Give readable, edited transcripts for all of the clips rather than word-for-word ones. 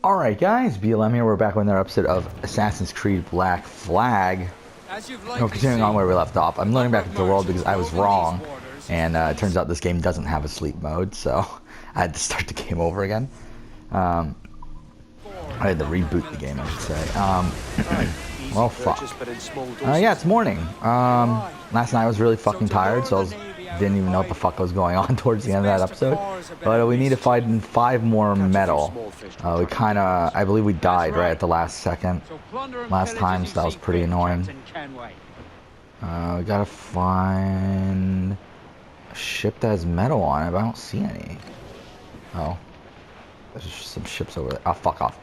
Alright guys, BLM here, we're back with another episode of Assassin's Creed Black Flag. Continuing on where we left off. I'm loading back into the world because I was wrong, and it turns out this game doesn't have a sleep mode, so I had to start the game over again. I had to reboot the game, I should say. Well, fuck. Yeah, it's morning. Last night I was really fucking tired, so didn't even know what the fuck was going on towards the end of that episode. But we need to find 5 more metal. We kind of, I believe we died right at the last second. Last time, so that was pretty annoying. We gotta find a ship that has metal on it, but I don't see any. Oh. There's just some ships over there. Oh, fuck off.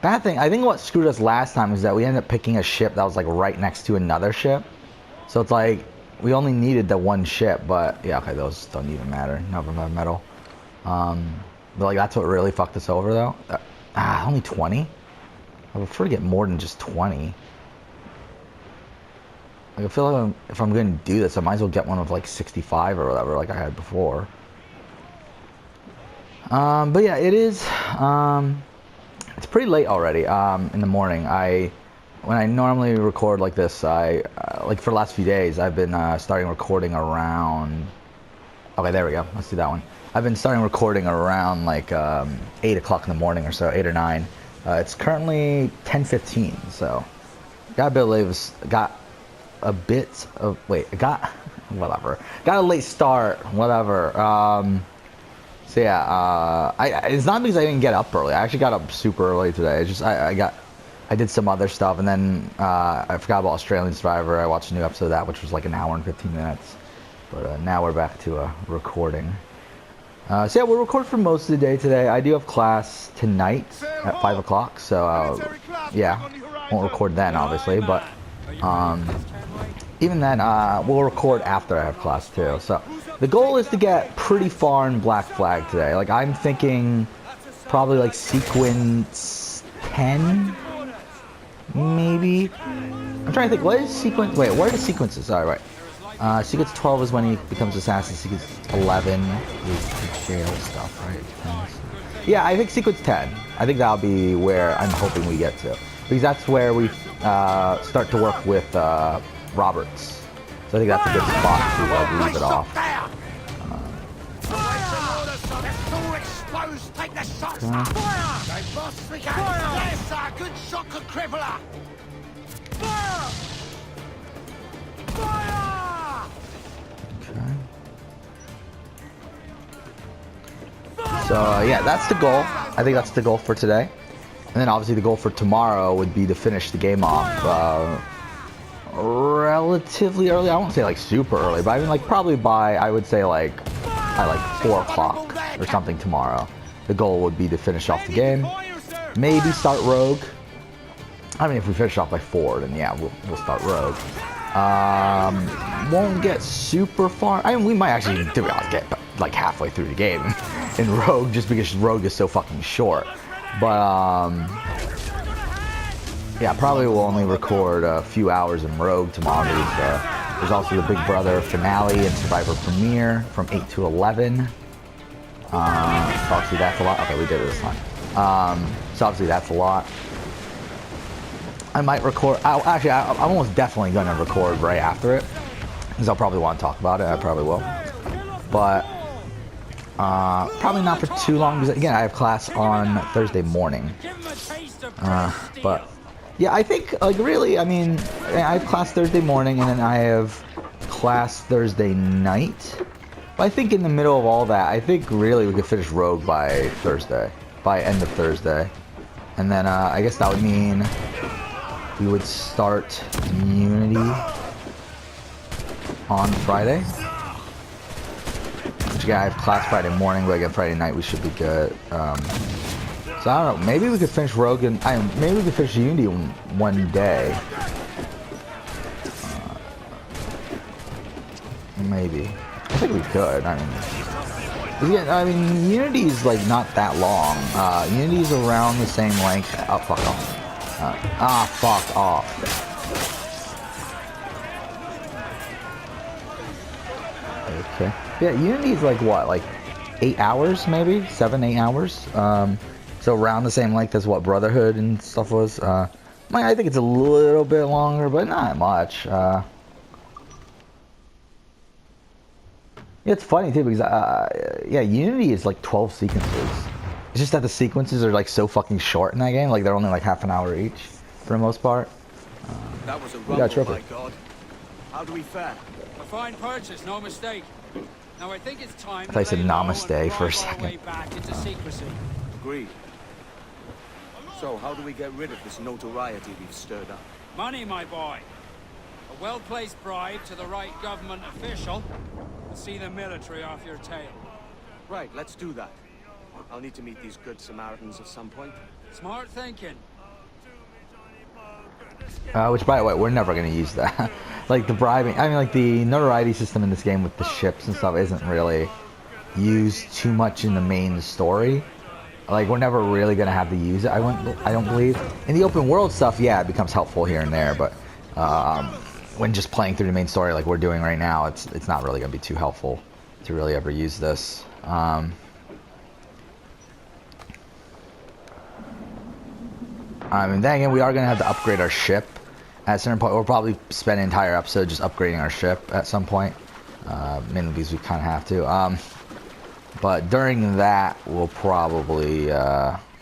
Bad thing, I think what screwed us last time is that we ended up picking a ship that was like right next to another ship. So it's like, we only needed the one ship, but yeah, okay, those don't even matter. None of them have metal. But like, that's what really fucked us over though. Only 20? I would prefer to get more than just 20. Like, I feel like if I'm going to do this, I might as well get one with like 65 or whatever, like I had before. But yeah, it is, it's pretty late already, in the morning. When I normally record like this, like for the last few days, I've been starting recording around, okay, there we go, let's do that one. I've been starting recording around like 8 o'clock in the morning or so, 8 or 9. It's currently 10:15, so got a late start, whatever. So yeah, it's not because I didn't get up early. I actually got up super early today. It's just I did some other stuff, and then I forgot about Australian Survivor. I watched a new episode of that, which was like an hour and 15 minutes. But now we're back to recording. So yeah, we'll record for most of the day today. I do have class tonight at 5 o'clock, so yeah, won't record then, obviously. But even then, we'll record after I have class too. So the goal is to get pretty far in Black Flag today. Like, I'm thinking probably like sequence 10. Maybe. I'm trying to think. What is sequence? Wait, what are the sequences? All right. Sequence 12 is when he becomes assassin. Sequence 11 is the jail stuff, right? Yeah, I think sequence 10. I think that'll be where I'm hoping we get to, because that's where we start to work with Roberts. So I think that's a good spot to leave it off. Take the shots! Fire! Go, boss, we go! Yes, sir! Good shot could cripple her! Fire! Fire! Okay. So, yeah, that's the goal. I think that's the goal for today. And then, obviously, the goal for tomorrow would be to finish the game off relatively early. I won't say, like, super early, but I mean, like, probably by, I would say, like, at, like, 4 o'clock or something tomorrow. The goal would be to finish off the game, maybe start Rogue. I mean, if we finish off by 4, then yeah, we'll start Rogue. Won't get super far. I mean, we might actually, to be honest, get like halfway through the game in Rogue, just because Rogue is so fucking short. But yeah, probably we'll only record a few hours in Rogue tomorrow. There's also the Big Brother finale and Survivor premiere from 8 to 11. So obviously that's a lot. Okay, we did it this time. So obviously that's a lot. I might record. Actually, I'm almost definitely going to record right after it, because I'll probably want to talk about it. I probably will. But probably not for too long, because again, I have class on Thursday morning. But yeah, I think, like, really, I mean, I have class Thursday morning, and then I have class Thursday night. But I think in the middle of all that, I think really we could finish Rogue by Thursday, by end of Thursday. And then I guess that would mean we would start Unity on Friday. Which, again, I have class Friday morning, but again, Friday night we should be good. So I don't know, maybe we could finish Rogue and maybe we could finish Unity in one day. Maybe. I think we could. I mean, Unity's like not that long. Unity's around the same length. Oh, fuck off. Fuck off. Okay. Yeah, Unity's like what? Like 8 hours, maybe 7, 8 hours. So around the same length as what Brotherhood and stuff was. I think it's a little bit longer, but not much. Yeah, it's funny too because yeah, Unity is like 12 sequences. It's just that the sequences are like so fucking short in that game. Like they're only like half an hour each for the most part. That was a rumble, my god. How do we fare? A fine purchase, no mistake. Now I think it's time. I thought I said namaste for a second. Way back into secrecy. Agreed. So how do we get rid of this notoriety we've stirred up? Money, my boy. A well-placed bribe to the right government official will see the military off your tail. Right, let's do that. I'll need to meet these good Samaritans at some point. Smart thinking. Which, by the way, we're never going to use that. Like, the bribing, I mean, like, the notoriety system in this game with the ships and stuff isn't really used too much in the main story. Like, we're never really going to have to use it, I don't believe. In the open world stuff, yeah, it becomes helpful here and there, but when just playing through the main story like we're doing right now, it's not really going to be too helpful to really ever use this. And then again, we are going to have to upgrade our ship at a certain point. We'll probably spend an entire episode just upgrading our ship at some point. Mainly because we kind of have to. But during that, we'll probably,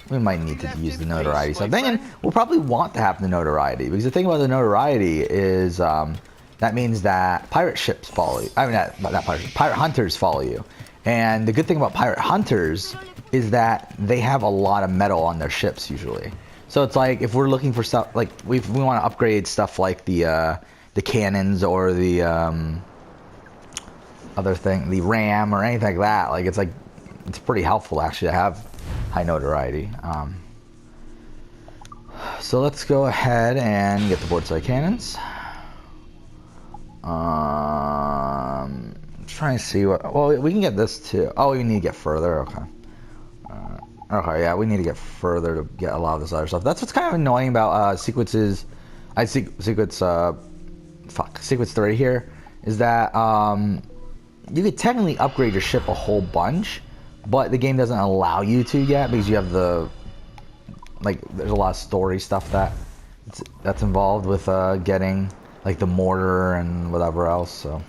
we might need to use the notoriety stuff. Then again, we'll probably want to have the notoriety. Because the thing about the notoriety is that means that pirate ships follow you. I mean, not pirate ships, pirate hunters follow you. And the good thing about pirate hunters is that they have a lot of metal on their ships usually. So it's like if we're looking for stuff like we want to upgrade stuff like the cannons or the other thing, the RAM or anything like that. Like it's pretty helpful actually to have high notoriety. So let's go ahead and get the broadside cannons. Trying to see what. Well, we can get this too. Oh, we need to get further. Okay. Okay, yeah, we need to get further to get a lot of this other stuff. That's what's kind of annoying about sequences. Sequence 3 here is that you could technically upgrade your ship a whole bunch, but the game doesn't allow you to yet because you have the there's a lot of story stuff that's involved with getting like the mortar and whatever else. So.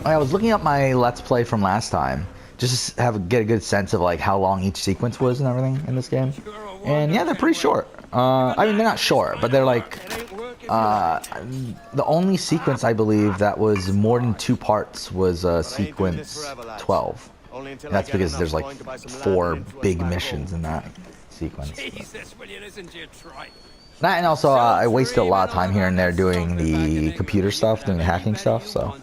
I was looking up my Let's Play from last time, just to get a good sense of like how long each sequence was and everything in this game. And yeah, they're pretty short. I mean, they're not short, but they're like the only sequence I believe that was more than 2 parts was sequence 12. And that's because there's like 4 big missions in that sequence. That and also I wasted a lot of time here and there doing the computer stuff, doing the hacking stuff. So.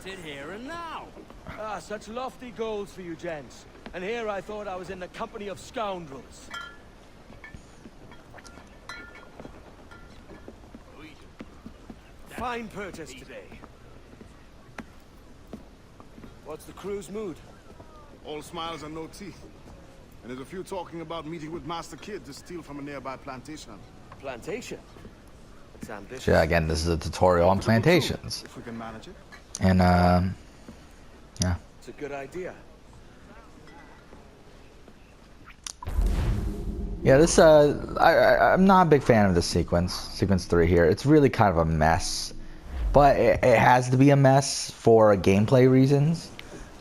Such lofty goals for you gents. And here I thought I was in the company of scoundrels. Fine purchase today. What's the crew's mood? All smiles and no teeth. And there's a few talking about meeting with Master Kid to steal from a nearby plantation. Plantation? It's ambitious. Yeah, again, this is a tutorial on plantations. If we can manage it. And yeah. It's a good idea. Yeah, this I'm not a big fan of this sequence 3 here. It's really kind of a mess, but it has to be a mess for gameplay reasons.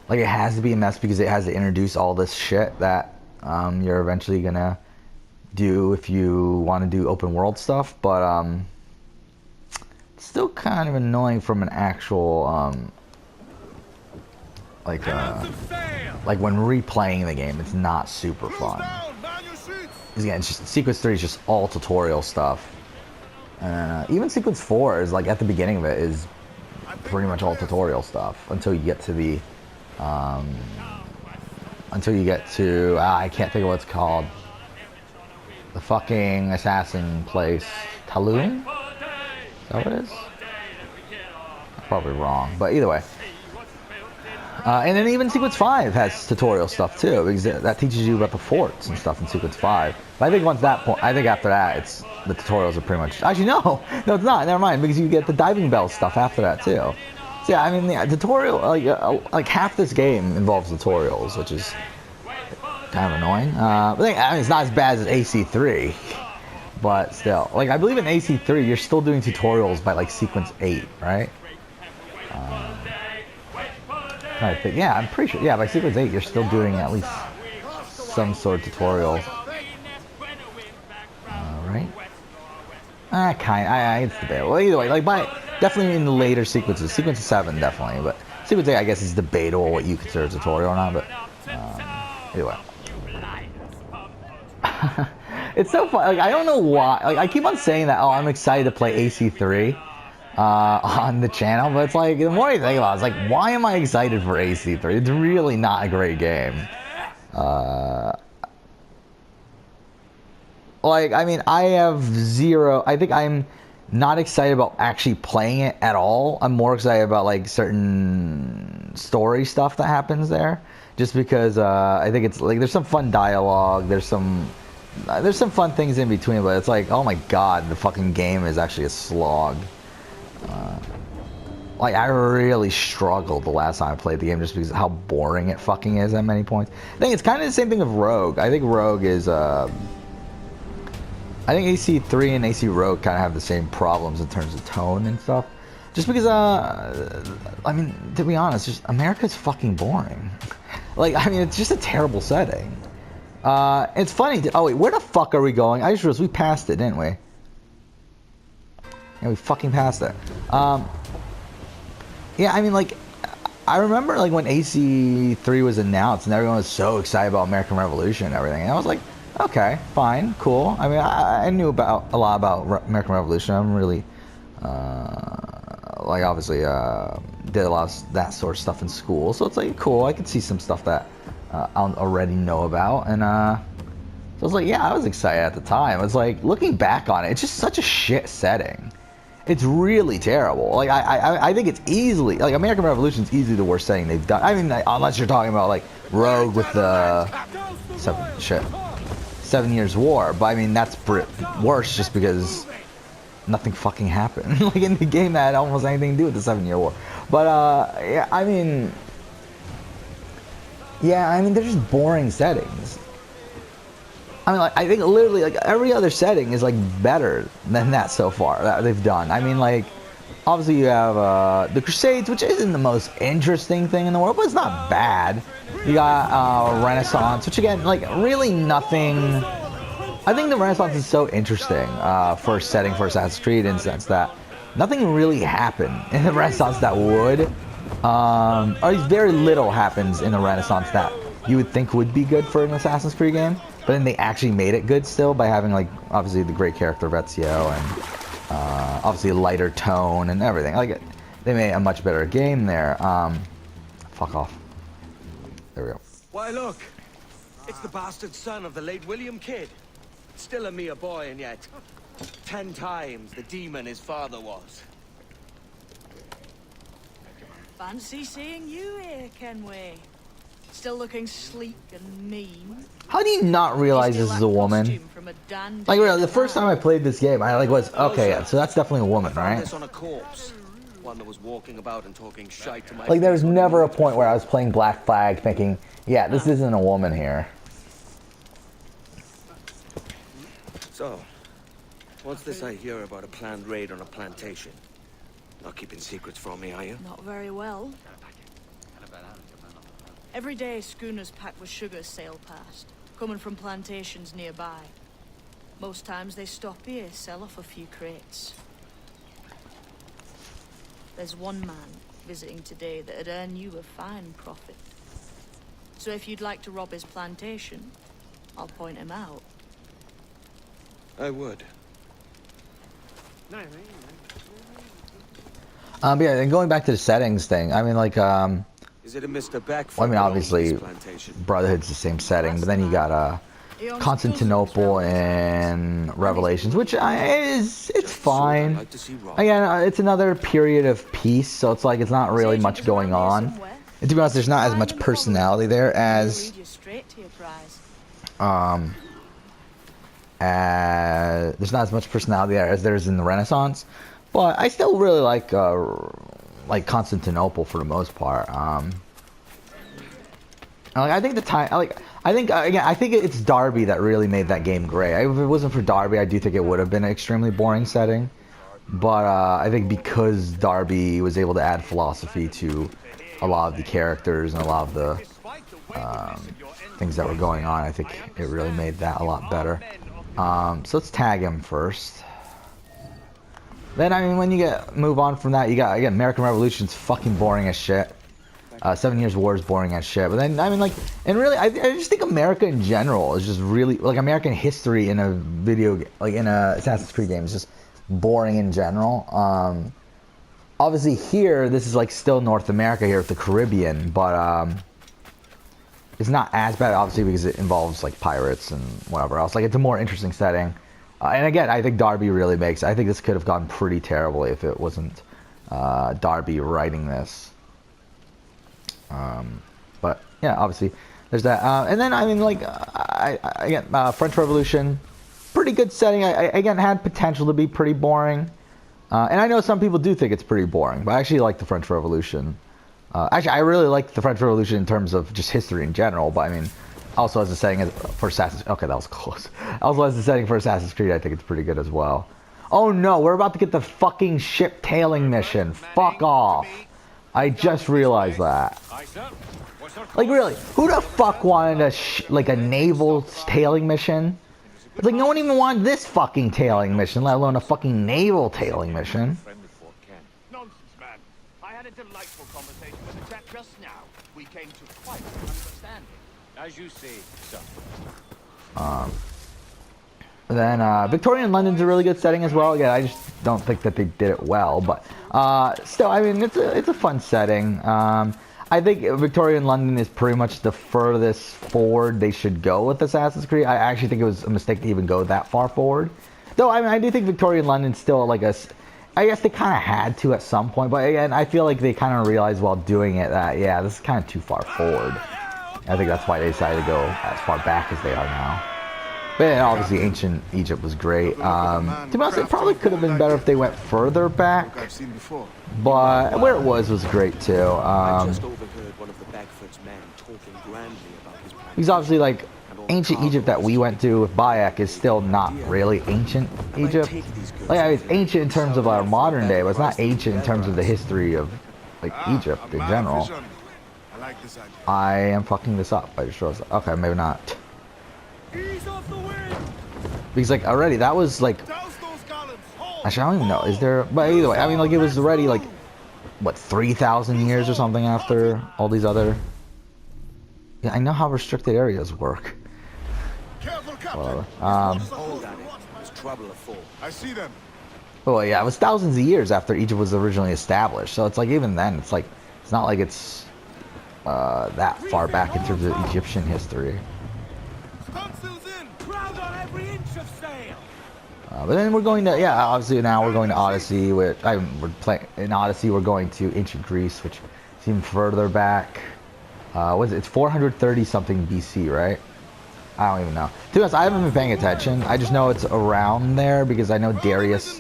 Like it has to be a mess because it has to introduce all this shit that you're eventually gonna do if you want to do open world stuff. But it's still kind of annoying from an actual like when replaying the game, it's not super fun. Again, it's just sequence 3 is just all tutorial stuff. Even sequence 4 is like at the beginning of it is pretty much all tutorial stuff until you get to the I can't think of what it's called. The fucking assassin place, Talon? Is that what it is? I'm probably wrong, but either way. And then even Sequence 5 has tutorial stuff too, because that teaches you about the forts and stuff in Sequence 5. But I think once that point, I think after that, it's the tutorials are pretty much. Actually, no, it's not. Never mind, because you get the diving bell stuff after that too. So yeah, I mean, the tutorial, like half this game involves tutorials, which is kind of annoying. But I mean, it's not as bad as AC3, but still, like I believe in AC3, you're still doing tutorials by like Sequence 8, right? I think, yeah, I'm pretty sure. Yeah, by Sequence 8, you're still doing at least some sort of tutorial. Alright. It's debatable. Well, either way, like, definitely in the later sequences. Sequence 7, definitely. But Sequence 8, I guess, is debatable what you consider a tutorial or not. But, anyway. It's so fun. Like, I don't know why. Like, I keep on saying that, oh, I'm excited to play AC3. On the channel, but it's like the more you think about it, it's like, why am I excited for AC3? It's really not a great game. Like, I mean, I have zero. I think I'm not excited about actually playing it at all. I'm more excited about like certain story stuff that happens there, just because I think it's like there's some fun dialogue, there's some fun things in between, but it's like, oh my god, the fucking game is actually a slog. Like, I really struggled the last time I played the game just because of how boring it fucking is at many points. I think it's kind of the same thing with Rogue. I think Rogue is, I think AC3 and AC Rogue kind of have the same problems in terms of tone and stuff. Just because, I mean, to be honest, just America's fucking boring. Like, I mean, it's just a terrible setting. It's funny. Oh, wait, where the fuck are we going? I just realized we passed it, didn't we? Yeah, we fucking passed it. Yeah, I mean, like, I remember, like, when AC3 was announced and everyone was so excited about American Revolution and everything. And I was like, okay, fine, cool. I mean, I knew about a lot about American Revolution. I'm really, like, obviously, did a lot of that sort of stuff in school. So it's like, cool, I could see some stuff that I already know about. And, so I was like, yeah, I was excited at the time. It's like, looking back on it, it's just such a shit setting. It's really terrible. Like, I think it's easily, like, American Revolution's easily the worst setting they've done. I mean, unless you're talking about, like, Rogue with the 7 Years War. But, I mean, that's worse just because nothing fucking happened. Like, in the game that had almost anything to do with the 7 Year War. But, yeah, I mean, they're just boring settings. I mean, like, I think literally, like, every other setting is, like, better than that so far that they've done. I mean, like, obviously you have the Crusades, which isn't the most interesting thing in the world, but it's not bad. You got Renaissance, which, again, like, really nothing. I think the Renaissance is so interesting for a setting for Assassin's Creed in the sense that nothing really happened in the Renaissance that would, or at least very little happens in the Renaissance that you would think would be good for an Assassin's Creed game. But then they actually made it good still by having, like, obviously the great character of Ezio and obviously a lighter tone and everything. Like, they made a much better game there. Fuck off. There we go. Why, look. It's the bastard son of the late William Kidd. Still a mere boy, and yet 10 times the demon his father was. Fancy seeing you here, Kenway. Still looking sleek and mean. How do you not realize this is a woman? Like, really, the first time I played this game, I like was okay. Yeah, so that's definitely a woman, right? This on a corpse. One that was walking about and talking shite to my like, there was never a point where I was playing Black Flag thinking, yeah, this isn't a woman here. So, what's this I hear about a planned raid on a plantation? Not keeping secrets from me, are you? Not very well. Every day, schooners packed with sugar sail past, coming from plantations nearby. Most times they stop here, sell off a few crates. There's one man visiting today that'd earn you a fine profit. So if you'd like to rob his plantation, I'll point him out. I would. Yeah, and going back to the settings thing, I mean, like, is it a Mr. Beck? well, I mean, obviously, Brotherhood's the same setting, but then you got Constantinople and Revelations, which it's fine. Again, it's another period of peace, so it's like it's not really much going on. And to be honest, there's not as much Find and personality follow. there They'll as lead you straight to your prize. there's not as much personality there as there is in the Renaissance, but I still really like Constantinople for the most part. I think the time, I think again, I think it's Darby that really made that game great. If it wasn't for Darby, I do think it would have been an extremely boring setting. But I think because Darby was able to add philosophy to a lot of the characters and a lot of the things that were going on, I think it really made that a lot better. So let's tag him first. Then, I mean, when you move on from that, you got, again, American Revolution's fucking boring as shit. 7 Years' War is boring as shit. But then, I mean, like, and really, I just think America in general is just really, like, American history in a in a Assassin's Creed game is just boring in general. Obviously here, this is, like, still North America here with the Caribbean, but, it's not as bad, obviously, because it involves, like, pirates and whatever else. Like, it's a more interesting setting. And again, I think Darby really makes... I think this could have gone pretty terribly if it wasn't Darby writing this. But, yeah, obviously, there's that. And then, I mean, like, again, French Revolution, pretty good setting. Again, had potential to be pretty boring. And I know some people do think it's pretty boring, but I actually like the French Revolution. Actually, I really like the French Revolution in terms of just history in general, but I mean, also as a setting for Assassin's... Okay, that was close. Also as a setting for Assassin's Creed, I think it's pretty good as well. Oh no, we're about to get the fucking ship tailing mission. Fuck off. I just realized that. Like, really, who the fuck wanted a naval tailing mission? It's like, no one even wanted this fucking tailing mission, let alone a fucking naval tailing mission. Nonsense, man. I had a delightful conversation with the chap just now. We came to quite an understanding. As you see, sir. Then Victorian London's a really good setting as well. Again, I just don't think that they did it well, but still, I mean, it's a fun setting. I think Victorian London is pretty much the furthest forward they should go with Assassin's Creed. I actually think it was a mistake to even go that far forward. Though, I mean, I do think Victorian London's still like I guess they kind of had to at some point, but again, I feel like they kind of realized while doing it that, yeah, this is kind of too far forward. I think that's why they decided to go as far back as they are now. But yeah, obviously, ancient Egypt was great. To be honest, it probably could have been better if they went further back. But where it was great too. I just overheard one of the Bagford's men talking grandly about his plan. Because obviously, like, ancient Egypt that we went to with Bayek is still not really ancient Egypt. Like, I mean, it's ancient in terms of our modern day, but it's not ancient in terms of the history of, like, Egypt in general. I am fucking this up. I just realized. Okay, maybe not. Because, like, already, that was, like... Actually, I don't even know. Is there... But either way, I mean, like, it was already, like... What, 3,000 years or something after all these other... Yeah, I know how restricted areas work. Whatever. I see them. Well, yeah, it was thousands of years after Egypt was originally established. So it's like, even then, it's like... It's not like it's... that far back in terms of Egyptian history. But then we're going to, yeah, obviously now we're going to Odyssey, which in Odyssey we're going to ancient Greece, which is even further back. What is it? It's 430 something BC, right? I don't even know. To be honest, I haven't been paying attention. I just know it's around there because I know Darius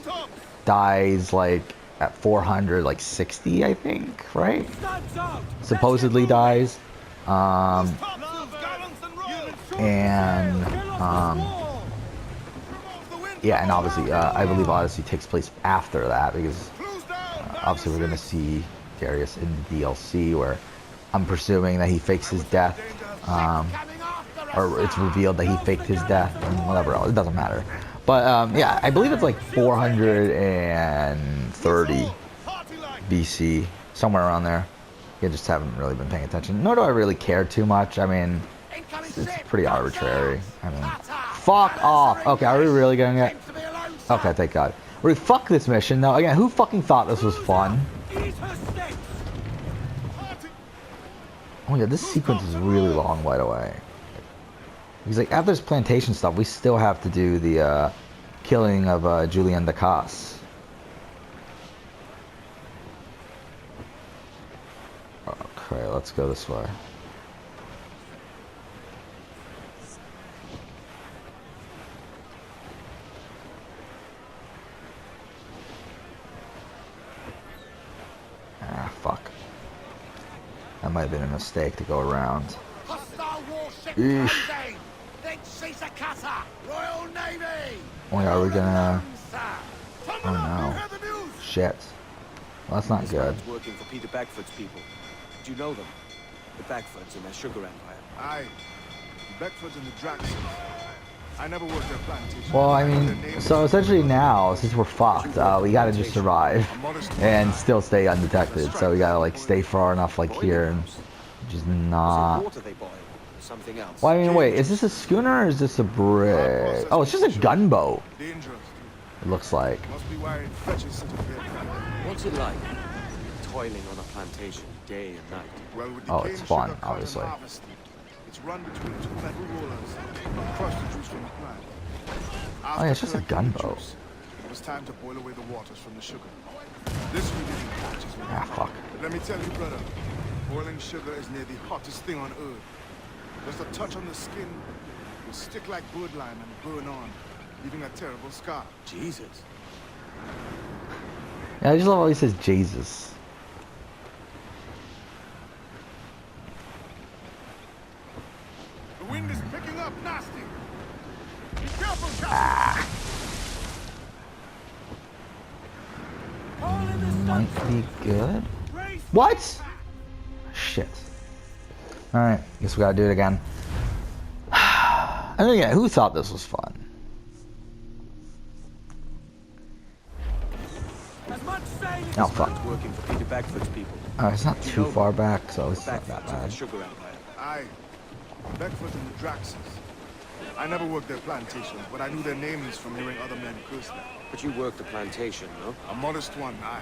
dies like at 460, I think, right? Supposedly dies. Yeah, and obviously, I believe Odyssey takes place after that because obviously we're going to see Darius in the DLC where I'm presuming that he fakes his death, or it's revealed that he faked his death and whatever else. It doesn't matter. But yeah, I believe it's like 430 BC, somewhere around there. I just haven't really been paying attention. Nor do I really care too much. I mean, it's pretty arbitrary. I mean, fuck off. Okay, are we really gonna get... Okay, thank God. Fuck this mission, though. Again, who fucking thought this was fun? Oh my God, this sequence is really long, by the way. Because, like, after this plantation stuff, we still have to do the killing of Julian Dacasse. Okay, let's go this way. Ah, fuck. That might have been a mistake to go around. Hostile warship Eesh. landing! Think she's a cutter! Royal Navy! Wait, are we gonna... Sir. Oh no. Shit. Well, that's not This good. man's working for Peter Beckford's people. Do you know them? The Beckfords and their sugar empire. Aye. The Beckfords and the Draxes. I never worked their plantation. Well, I Their mean, names- so essentially now, since we're fucked, we gotta just survive and still stay undetected. So we gotta like stay far enough like here and just Was it not. water they boiled? Or something else? Well, I mean, wait, is this a schooner or is this a brig? Oh, it's just a gunboat. Dangerous. It looks like. Must be why it fetches such a bit. What's it like? Toiling on a plantation day and night. Well, with Oh, cane, it's fun, sugar, cotton obviously. harvested, it's run between two metal rollers. Crush the juice from the plant. Oh, yeah, it's just a After collecting the gunboat. juice, it was time to boil away the waters from the sugar. This really didn't catch us. Ah, fuck. But let me tell you, brother, boiling sugar is near the hottest thing on earth. Just a touch on the skin will stick like birdlime and burn on, leaving a terrible scar. Jesus. Yeah, I just love how he says Jesus. The wind is picking up nasty. Be careful, Captain. Might be good. What? Shit. Alright, guess we gotta do it again. I mean, yeah, who thought this was fun? Oh, fuck. Working for Peter Beckford's people. It's not too far back, so The it's not that Beckfords and their bad. sugar empire. Aye. Beckford and the Draxes. I never worked their plantations, but I knew their names from hearing other men curse them. But you worked the plantation, no? A modest one, aye.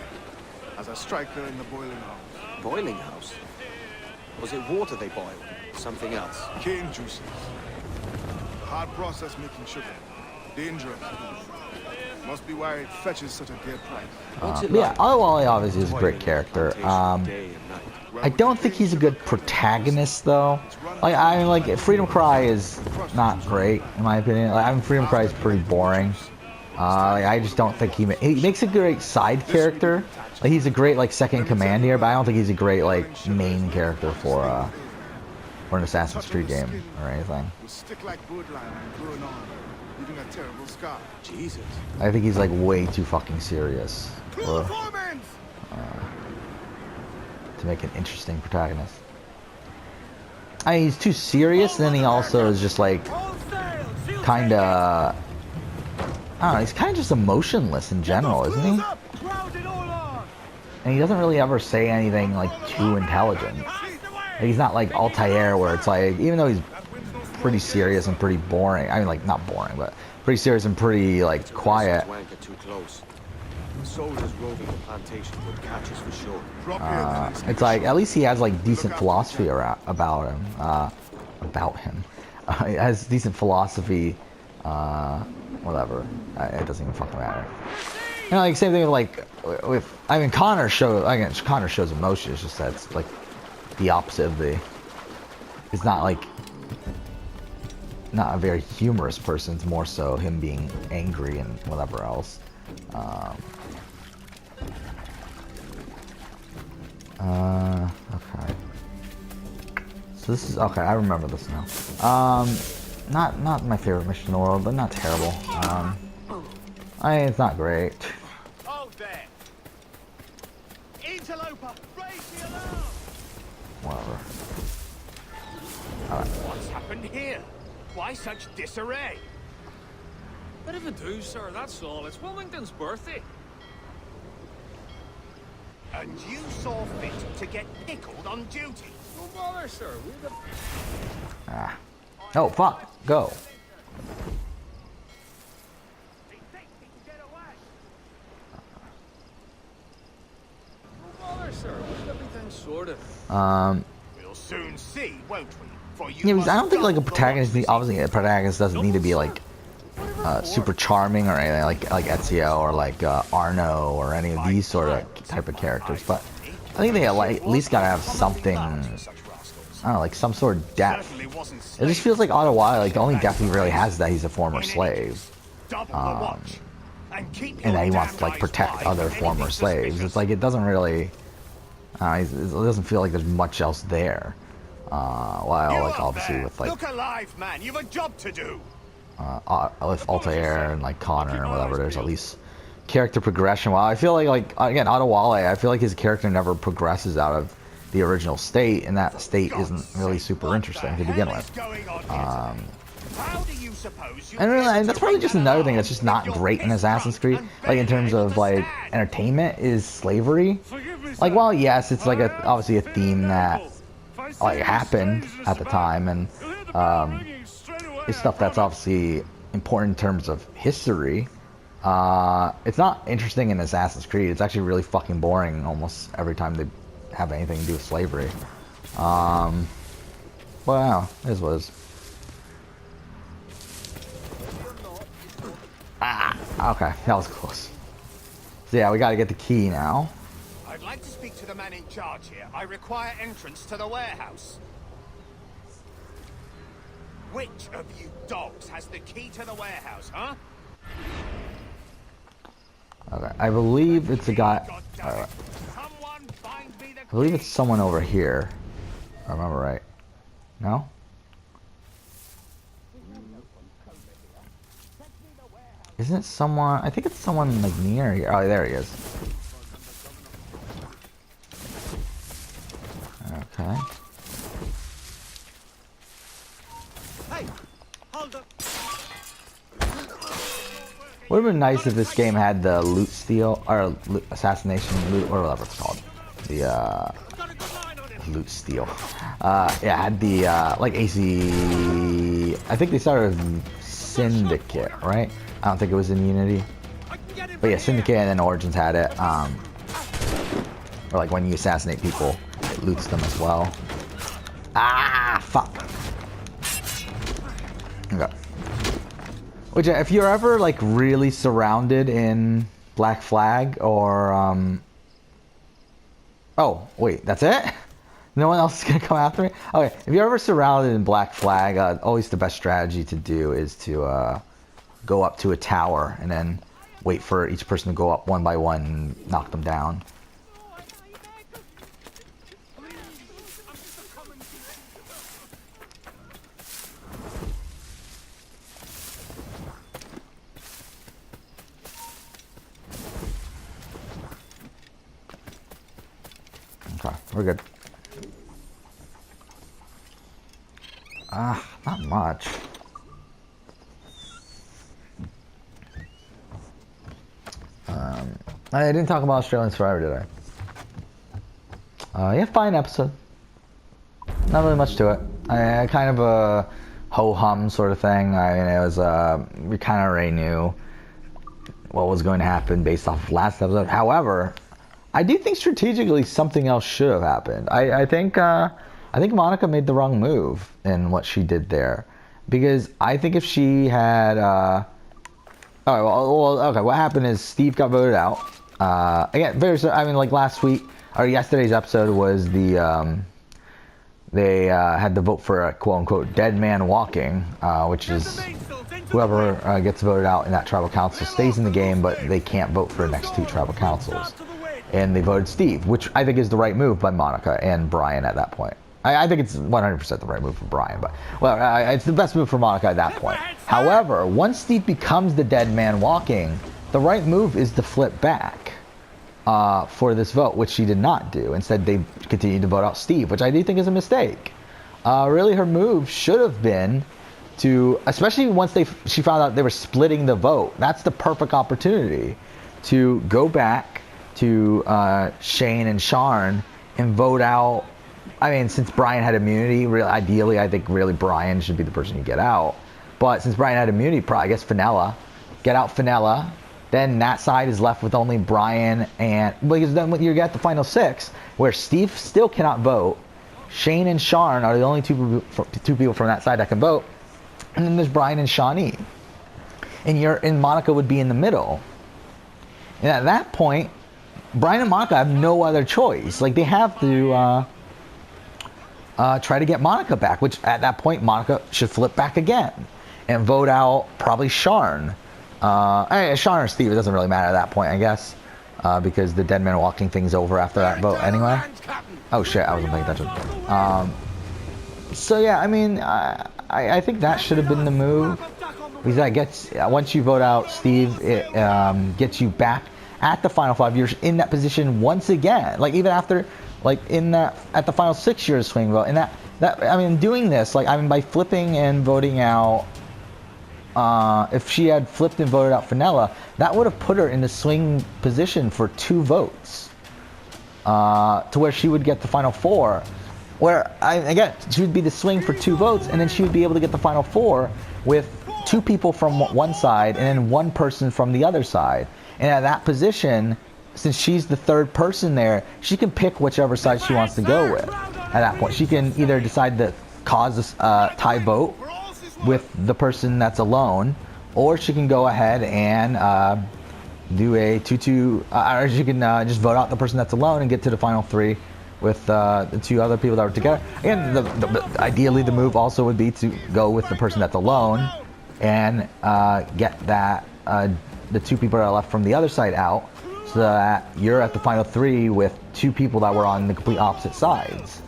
As a striker in the boiling house. Boiling house? Was it water they boiled? Something else? Cane juices. A hard process making sugar. Dangerous. Must be why it fetches such a dear price. What's it Yeah, like? Wally obviously is a Toiling great on character. plantation day and night. I don't think he's a good protagonist though. Like I mean, like Freedom Cry is not great in my opinion. Like, I mean, Freedom Cry is pretty boring. Like, I just don't think he makes a great side character. Like he's a great like second in command here, but I don't think he's a great like main character for an Assassin's Creed game or anything. Will stick like birdlime and burn on, leaving a terrible scar. Jesus. I think he's like way too fucking serious Clear the for, foremen! to make an interesting protagonist. I mean, he's too serious, and then he also is just like kind of. I don't know. He's kind of just emotionless in general, isn't he? And he doesn't really ever say anything like too intelligent. Like, he's not like Altair, where it's like, even though he's pretty serious and pretty boring. I mean, like not boring, but pretty serious and pretty like quiet. Wanker too close. The soldiers roving the plantation would catch us for sure. Drop here, then. It's like at least he has like decent philosophy about him. He has decent philosophy. Whatever. It doesn't even fucking matter. You know, like same thing with I mean Connor shows emotion. It's just that it's like the opposite of the. It's not like not a very humorous person. It's more so him being angry and whatever else. Okay. So this is okay. I remember this now. Not my favorite mission in the world, but not terrible. It's not great. Oh, there. Interloper, raise the alarm! Whatever. What's happened here? Why such disarray? Bit of a do, sir, that's all. It's Wilmington's birthday. And you saw fit to get pickled on duty. No bother, sir. We've got... Oh fuck! Go. No bother, sir. We've got everything sorted. We'll soon see, won't we? For you Yeah, because I don't must think like a go for protagonist. what's Obviously, a protagonist doesn't need to be like super charming or anything like Ezio or like Arno or any of these sort of type of characters. But I think they like, at least gotta have something, I don't know, like some sort of depth. It just feels like Ottawale, like the only depth he really has is that he's a former slave. And that he wants to like protect other former slaves. It's like, it doesn't really, it doesn't feel like there's much else there. While like obviously with like, look alive, man. You've a job to do. with Altair and like Connor and whatever, there's at least character progression. While I feel like again, Ottawale, I feel like his character never progresses out of the original state, and that state isn't really super interesting to begin with. And really, and that's probably just another thing that's just not great in Assassin's Creed, like in terms of like entertainment, is slavery. Like, while yes, it's like obviously a theme that like happened at the time, and it's stuff that's obviously important in terms of history. It's not interesting in Assassin's Creed. It's actually really fucking boring almost every time they have anything to do with slavery. Wow, it is what it is. Okay, that was close. So yeah, we gotta get the key now. I'd like to speak to the man in charge here. I require entrance to the warehouse. Which of you dogs has the key to the warehouse, huh? Okay, I believe it's a guy. I believe it's someone over here. If I remember right. No? Isn't it someone? I think it's someone like near here. Oh, there he is. Okay. Hey, hold up. Would have been nice if this game had the loot steal or assassination loot or whatever it's called. The loot steal. Yeah, had the like AC. I think they started with Syndicate, right? I don't think it was in Unity. But yeah, Syndicate and then Origins had it. Or like when you assassinate people, it loots them as well. Ah, fuck. Okay. Which, if you're ever like really surrounded in Black Flag or oh wait, that's it? No one else is gonna come after me? Okay, if you're ever surrounded in Black Flag, always the best strategy to do is to go up to a tower and then wait for each person to go up one by one and knock them down. Okay, we're good. Not much. I didn't talk about Australian Survivor, did I? Yeah, fine episode. Not really much to it. I kind of a ho-hum sort of thing. I mean, it was, we kind of already knew what was going to happen based off of last episode. However, I do think strategically something else should have happened. I think Monica made the wrong move in what she did there, because I think if she had, all right, well, okay, what happened is Steve got voted out. Again, I mean, like last week or yesterday's episode was the they had to vote for a quote-unquote dead man walking, which is whoever gets voted out in that tribal council stays in the game, but they can't vote for the next two tribal councils. And they voted Steve, which I think is the right move by Monica and Brian at that point. I think it's 100% the right move for Brian, but well, it's the best move for Monica at that point. However, once Steve becomes the dead man walking, the right move is to flip back for this vote, which she did not do. Instead, they continued to vote out Steve, which I do think is a mistake. Really, her move should have been to, especially once she found out they were splitting the vote, that's the perfect opportunity to go back to Shane and Sharn and vote out. I mean, since Brian had immunity, really, ideally, I think really Brian should be the person you get out. But since Brian had immunity, probably, I guess Fenella. Get out Fenella. Then that side is left with only Brian and... Because then you get the final six, where Steve still cannot vote. Shane and Sharn are the only two people from that side that can vote. And then there's Brian and Shawnee. And Monica would be in the middle. And at that point, Brian and Monica have no other choice. Like, they have to try to get Monica back, which at that point Monica should flip back again and vote out probably Sharn. Sharn or Steve, it doesn't really matter at that point, I guess, because the dead man walking things over after that vote anyway. Oh shit, I wasn't paying attention. So yeah, I mean, I think that should have been the move, because that gets, once you vote out Steve, it gets you back at the final 5 years in that position once again. Like, even after, like, in that, at the final 6 years swing vote, and that I mean, doing this, like, I mean, by flipping and voting out, if she had flipped and voted out Fenella, that would have put her in the swing position for 2 votes, to where she would get the final 4, where, again, she would be the swing for 2 votes, and then she would be able to get the final 4 with 2 people from one side and then 1 person from the other side. And at that position, since she's the 3rd person there, she can pick whichever side she wants to go with. At that point, she can either decide to cause a tie vote with the person that's alone, or she can go ahead and do a 2-2, or she can just vote out the person that's alone and get to the final 3 with the 2 other people that were together. Again, ideally the move also would be to go with the person that's alone and get that the 2 people that are left from the other side out, so that you're at the final 3 with 2 people that were on the complete opposite sides.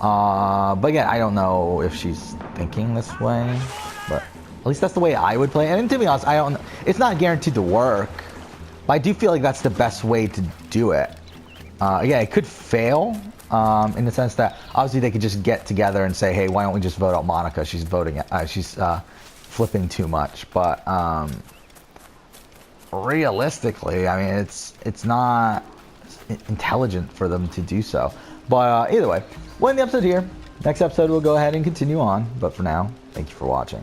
But again, I don't know if she's thinking this way, but at least that's the way I would play it. And to be honest, it's not guaranteed to work, but I do feel like that's the best way to do it. Again, it could fail, in the sense that obviously they could just get together and say, hey, why don't we just vote out Monica? She's voting, she's flipping too much. But realistically, I mean, it's not intelligent for them to do so. But either way, we'll end the episode here. Next episode, we'll go ahead and continue on. But for now, thank you for watching.